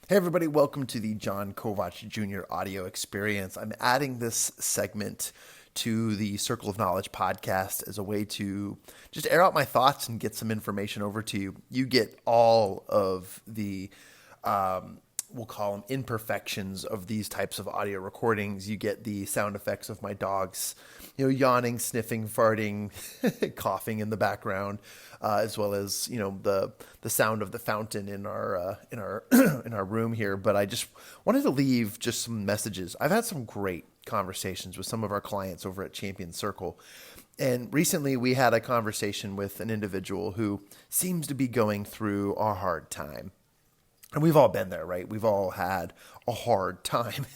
Hey everybody, welcome to the Jon Kovach Jr. audio experience. I'm adding this segment to the Circle of Knowledge podcast as a way to just air out my thoughts and get some information over to you. You get all of the we'll call them imperfections of these types of audio recordings. You get the sound effects of my dogs, yawning, sniffing, farting, coughing in the background, as well as the sound of the fountain in our in our room here. But I just wanted to leave just some messages. I've had some great conversations with some of our clients over at Champion Circle. And recently we had a conversation with an individual who seems to be going through a hard time. And we've all been there, right? We've all had a hard time.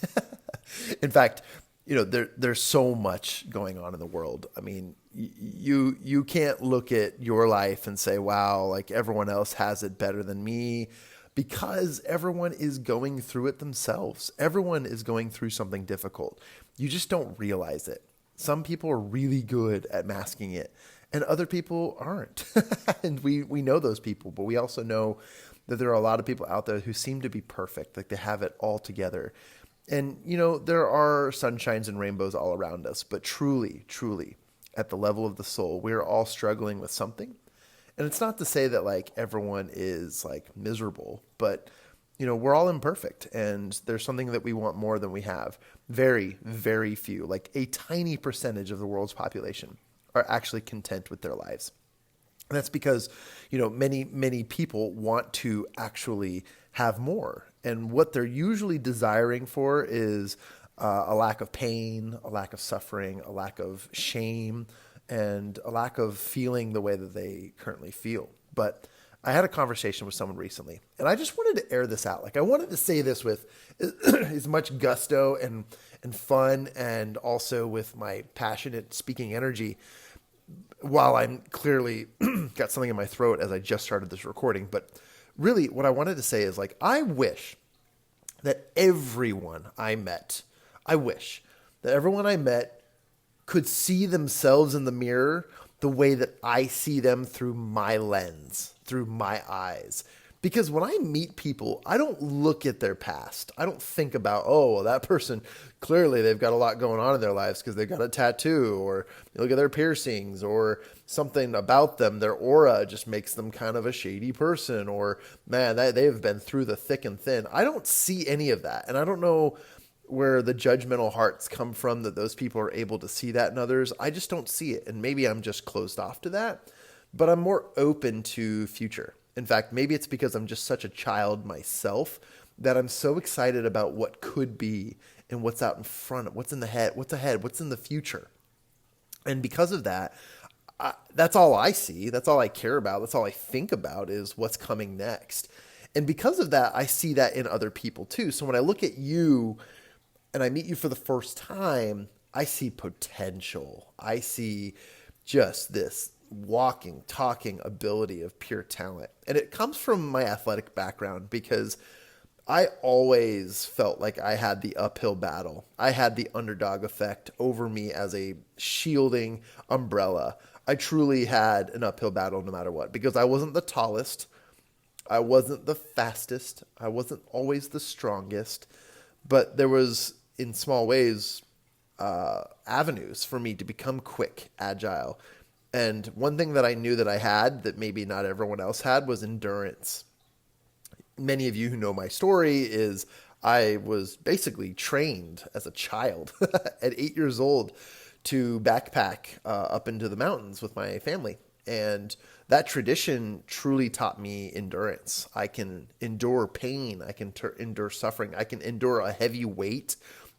In fact, there's so much going on in the world. I mean, you can't look at your life and say, wow, like everyone else has it better than me, because everyone is going through it themselves. Everyone is going through something difficult. You just don't realize it. Some people are really good at masking it, and other people aren't. And we know those people, but we also know that there are a lot of people out there who seem to be perfect, like they have it all together. And, there are sunshines and rainbows all around us, but truly, truly, at the level of the soul, we're all struggling with something. And it's not to say that like everyone is like miserable, but, we're all imperfect, and there's something that we want more than we have. Very, very few, like a tiny percentage of the world's population are actually content with their lives. And that's because, many people want to actually have more. And what they're usually desiring for is a lack of pain, a lack of suffering, a lack of shame, and a lack of feeling the way that they currently feel. But I had a conversation with someone recently, and I just wanted to air this out. Like I wanted to say this with as much gusto and fun, and also with my passionate speaking energy, while I'm clearly got something in my throat as I just started this recording. But really what I wanted to say is like, I wish that everyone I met could see themselves in the mirror the way that I see them through my lens, through my eyes. Because when I meet people, I don't look at their past. I don't think about, oh, well, that person, clearly they've got a lot going on in their lives because they've got a tattoo, or look at their piercings, or something about them. Their aura just makes them kind of a shady person, or man, they've been through the thick and thin. I don't see any of that. And I don't know where the judgmental hearts come from that those people are able to see that in others. I just don't see it. And maybe I'm just closed off to that, but I'm more open to future. In fact, maybe it's because I'm just such a child myself that I'm so excited about what could be and what's out in front, what's in the head, what's ahead, what's in the future. And because of that, that's all I see. That's all I care about. That's all I think about is what's coming next. And because of that, I see that in other people too. So when I look at you and I meet you for the first time, I see potential. I see just this walking, talking ability of pure talent. And it comes from my athletic background, because I always felt like I had the uphill battle. I had the underdog effect over me as a shielding umbrella. I truly had an uphill battle no matter what, because I wasn't the tallest. I wasn't the fastest. I wasn't always the strongest, but there was, in small ways, avenues for me to become quick, agile. And one thing that I knew that I had that maybe not everyone else had was endurance. Many of you who know my story is I was basically trained as a child at 8 years old to backpack up into the mountains with my family. And that tradition truly taught me endurance. I can endure pain. I can endure suffering. I can endure a heavy weight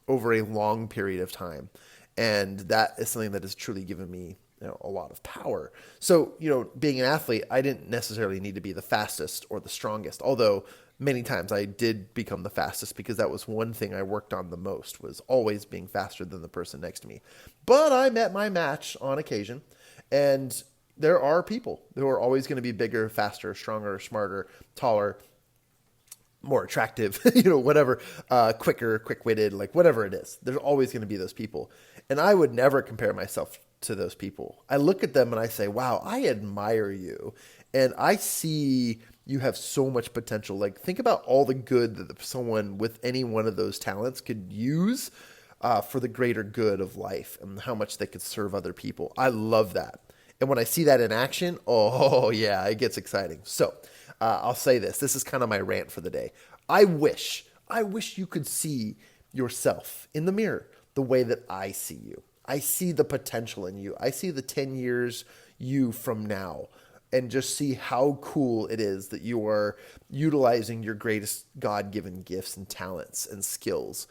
over a long period of time. And that is something that has truly given me a lot of power. So, being an athlete, I didn't necessarily need to be the fastest or the strongest, although many times I did become the fastest, because that was one thing I worked on the most, was always being faster than the person next to me. But I met my match on occasion, and there are people who are always going to be bigger, faster, stronger, smarter, taller, more attractive, whatever, quicker, quick-witted, like whatever it is. There's always going to be those people. And I would never compare myself to those people. I look at them and I say, wow, I admire you. And I see You have so much potential. Like, think about all the good that someone with any one of those talents could use for the greater good of life and how much they could serve other people. I love that. And when I see that in action, oh yeah, it gets exciting. So I'll say this. This is kind of my rant for the day. I wish you could see yourself in the mirror the way that I see you. I see the potential in you. I see the 10 years you from now, and just see how cool it is that you are utilizing your greatest God-given gifts and talents and skills.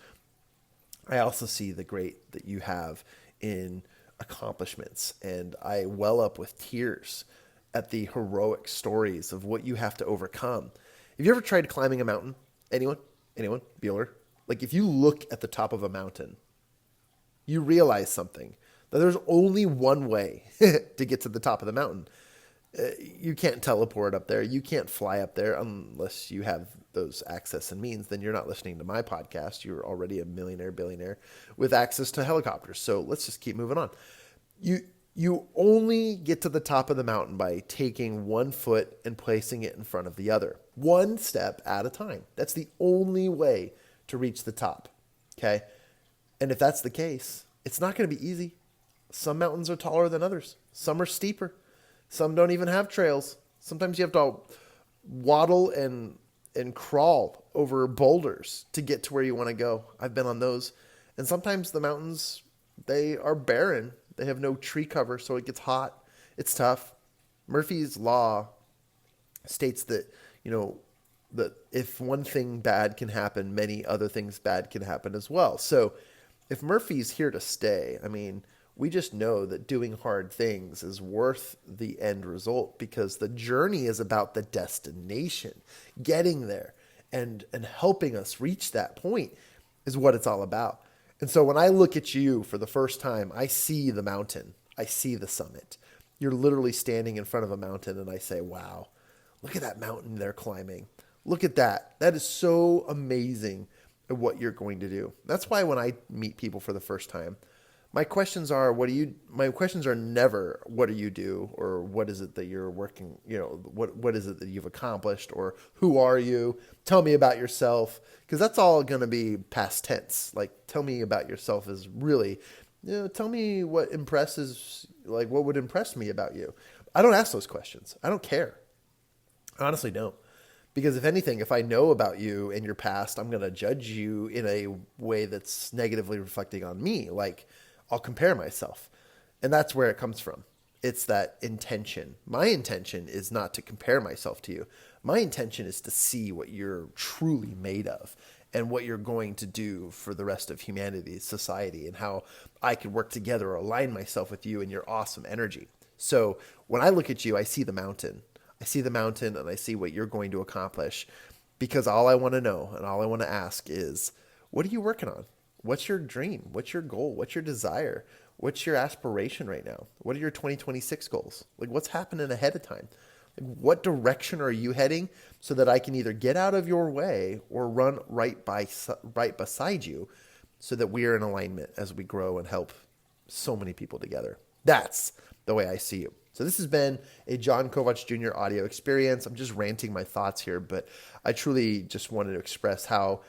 I also see the great that you have in accomplishments, and I well up with tears at the heroic stories of what you have to overcome. Have you ever tried climbing a mountain? Anyone? Bueller? Like, if you look at the top of a mountain, you realize something, that there's only one way to get to the top of the mountain. You can't teleport up there. You can't fly up there unless you have those access and means. Then you're not listening to my podcast. You're already a millionaire, billionaire with access to helicopters. So let's just keep moving on. You only get to the top of the mountain by taking one foot and placing it in front of the other, one step at a time. That's the only way to reach the top. Okay. And if that's the case, it's not going to be easy. Some mountains are taller than others. Some are steeper. Some don't even have trails. Sometimes you have to waddle and crawl over boulders to get to where you want to go. I've been on those. And sometimes the mountains, they are barren. They have no tree cover, so it gets hot. It's tough. Murphy's Law states that, that if one thing bad can happen, many other things bad can happen as well. So if Murphy's here to stay, we just know that doing hard things is worth the end result, because the journey is about the destination. Getting there and helping us reach that point is what it's all about. And so when I look at you for the first time, I see the mountain. I see the summit. You're literally standing in front of a mountain, and I say, wow, look at that mountain they're climbing. Look at that. That is so amazing at what you're going to do. That's why when I meet people for the first time, my questions are never, what do you do? Or what is it that you're working, what is it that you've accomplished? Or who are you? Tell me about yourself. Because that's all going to be past tense. Like, tell me about yourself is really, tell me what would impress me about you. I don't ask those questions. I don't care. I honestly don't. Because if anything, if I know about you and your past, I'm going to judge you in a way that's negatively reflecting on me. Like, I'll compare myself. And that's where it comes from. It's that intention. My intention is not to compare myself to you. My intention is to see what you're truly made of and what you're going to do for the rest of humanity, society, and how I could work together or align myself with you and your awesome energy. So when I look at you, I see the mountain. I see the mountain and I see what you're going to accomplish, because all I want to know and all I want to ask is, what are you working on? What's your dream? What's your goal? What's your desire? What's your aspiration right now? What are your 2026 goals? Like, what's happening ahead of time? Like, what direction are you heading, so that I can either get out of your way or run right beside you, so that we are in alignment as we grow and help so many people together. That's the way I see you. So this has been a Jon Kovach Jr. audio experience. I'm just ranting my thoughts here, but I truly just wanted to express how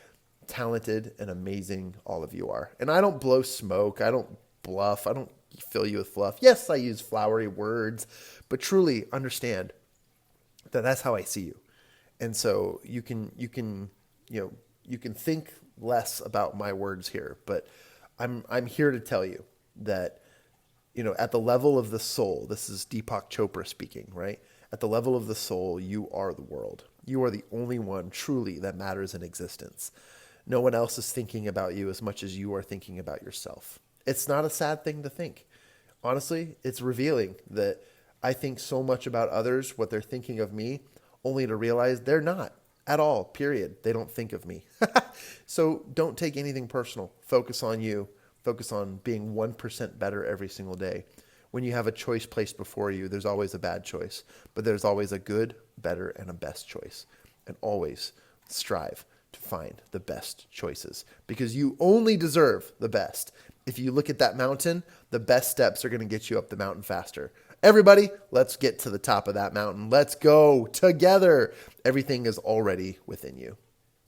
talented and amazing all of you are. And I don't blow smoke. I don't bluff. I don't fill you with fluff. Yes, I use flowery words, but truly understand that that's how I see you. And so you can think less about my words here, but I'm here to tell you that, at the level of the soul, this is Deepak Chopra speaking, right? At the level of the soul, you are the world. You are the only one truly that matters in existence. No one else is thinking about you as much as you are thinking about yourself. It's not a sad thing to think. Honestly, it's revealing that I think so much about others, what they're thinking of me, only to realize they're not at all, period. They don't think of me. So don't take anything personal. Focus on you. Focus on being 1% better every single day. When you have a choice placed before you, there's always a bad choice, but there's always a good, better, and a best choice. And always strive to find the best choices, because you only deserve the best. If you look at that mountain, the best steps are going to get you up the mountain faster. Everybody, let's get to the top of that mountain. Let's go together. Everything is already within you.